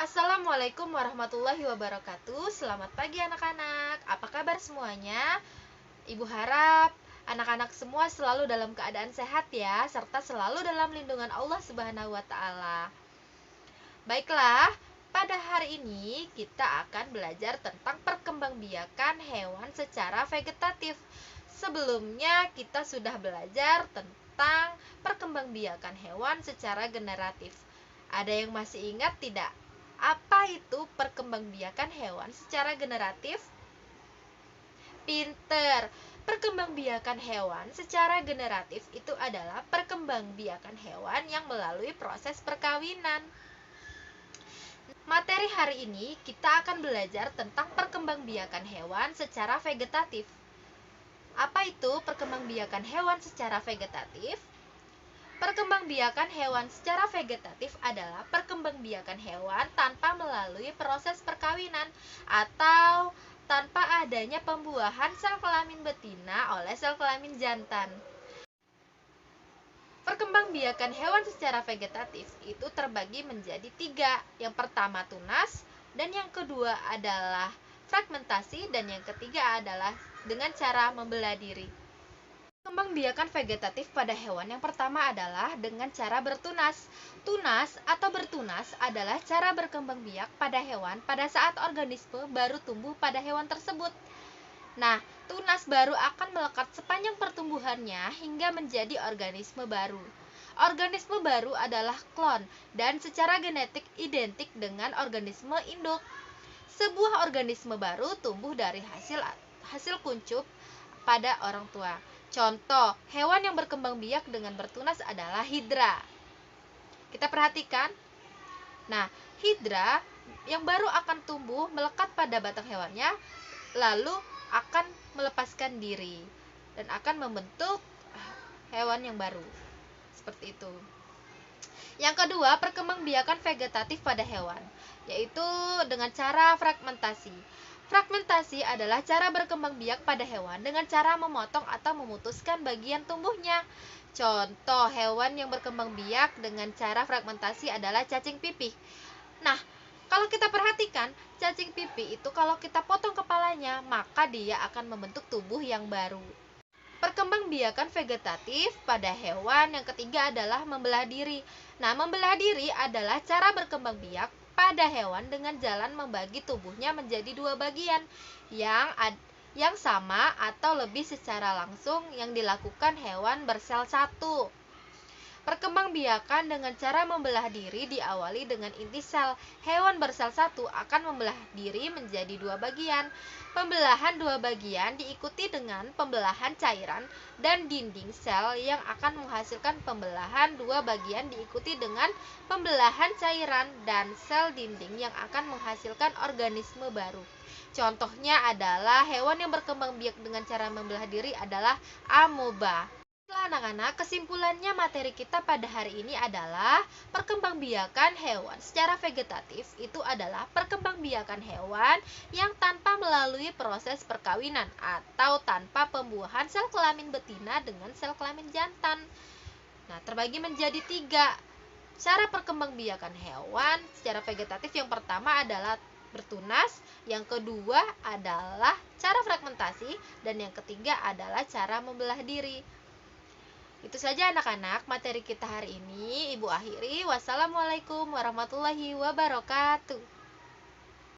Assalamualaikum warahmatullahi wabarakatuh. Selamat pagi anak-anak. Apa kabar semuanya? Ibu harap anak-anak semua selalu dalam keadaan sehat ya, serta selalu dalam lindungan Allah Subhanahu wa taala. Baiklah, pada hari ini kita akan belajar tentang perkembangbiakan hewan secara vegetatif. Sebelumnya kita sudah belajar tentang perkembangbiakan hewan secara generatif. Ada yang masih ingat tidak? Apa itu perkembangbiakan hewan secara generatif? Pinter. Perkembangbiakan hewan secara generatif itu adalah perkembangbiakan hewan yang melalui proses perkawinan. Materi hari ini kita akan belajar tentang perkembangbiakan hewan secara vegetatif. Apa itu perkembangbiakan hewan secara vegetatif? Perkembangbiakan hewan secara vegetatif adalah perkembangbiakan hewan tanpa melalui proses perkawinan atau tanpa adanya pembuahan sel kelamin betina oleh sel kelamin jantan. Perkembangbiakan hewan secara vegetatif itu terbagi menjadi 3. Yang pertama tunas, dan yang kedua adalah fragmentasi, dan yang ketiga adalah dengan cara membelah diri. Perkembangbiakan vegetatif pada hewan yang pertama adalah dengan cara bertunas. Tunas atau bertunas adalah cara berkembang biak pada hewan pada saat organisme baru tumbuh pada hewan tersebut. Nah, tunas baru akan melekat sepanjang pertumbuhannya hingga menjadi organisme baru. Organisme baru adalah klon dan secara genetik identik dengan organisme induk. Sebuah organisme baru tumbuh dari hasil kuncup pada orang tua. Contoh, hewan yang berkembang biak dengan bertunas adalah hidra. Kita perhatikan. Nah, hidra yang baru akan tumbuh melekat pada batang hewannya, lalu akan melepaskan diri dan akan membentuk hewan yang baru. Seperti itu. Yang kedua, perkembangbiakan vegetatif pada hewan, yaitu dengan cara fragmentasi. Fragmentasi adalah cara berkembang biak pada hewan dengan cara memotong atau memutuskan bagian tumbuhnya. Contoh hewan yang berkembang biak dengan cara fragmentasi adalah cacing pipih. Nah, kalau kita perhatikan, cacing pipih itu kalau kita potong kepalanya, maka dia akan membentuk tubuh yang baru. Perkembangbiakan vegetatif pada hewan yang ketiga adalah membelah diri. Nah, membelah diri adalah cara berkembang biak pada hewan dengan jalan membagi tubuhnya menjadi 2 bagian yang sama atau lebih secara langsung yang dilakukan hewan bersel satu. Perkembangbiakan dengan cara membelah diri diawali dengan inti sel. Hewan bersel satu akan membelah diri menjadi 2 bagian. Pembelahan 2 bagian diikuti dengan pembelahan cairan dan dinding sel yang akan menghasilkan pembelahan 2 bagian diikuti dengan pembelahan cairan dan sel dinding yang akan menghasilkan organisme baru. Contohnya adalah hewan yang berkembang biak dengan cara membelah diri adalah amoeba. Anak-anak, kesimpulannya materi kita pada hari ini adalah perkembangbiakan hewan secara vegetatif itu adalah perkembangbiakan hewan yang tanpa melalui proses perkawinan atau tanpa pembuahan sel kelamin betina dengan sel kelamin jantan. Nah, terbagi menjadi 3 cara perkembangbiakan hewan secara vegetatif. Yang pertama adalah bertunas, yang kedua adalah cara fragmentasi, dan yang ketiga adalah cara membelah diri. Itu saja anak-anak materi kita hari ini. Ibu akhiri. Wassalamualaikum warahmatullahi wabarakatuh.